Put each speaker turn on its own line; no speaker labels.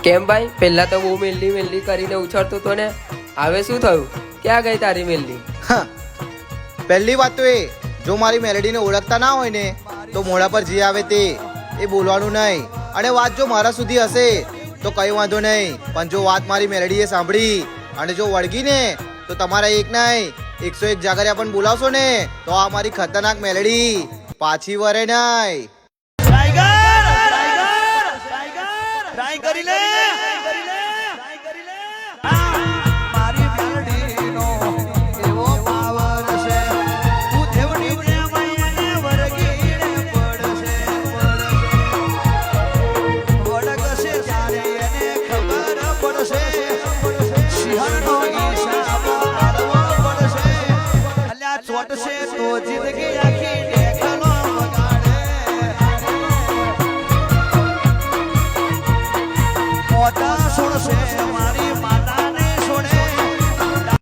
કેમ ભાઈ, પહેલા તો બહુ મેલ્લી મેલ્લી કરીને ઉછળતો તો ને, હવે શું થયું? ક્યાં ગઈ તારી મેલ્લી?
પહેલી વાત તો એ, જો મારી મેલેડીને ઓળખતા ના હોય ને તો મોઢા પર જે આવે તે એ બોલવાનું નહીં. અને વાત જો મારા સુધી હશે તો કઈ વાંધો નહીં, પણ જો વાત મારી મેલેડીએ સાંભળી અને જો વળગી ને તો તમારા એક નહીં 101 જાગરિયા પણ બોલાવશો ને તો આ મારી ખતરનાક મેલેડી પાછી વરે નહીં.
ટ્રાય કરી લે. ચોટશે તો જિંદગી આખી દેખલો વગાડે. મોટા સુણશે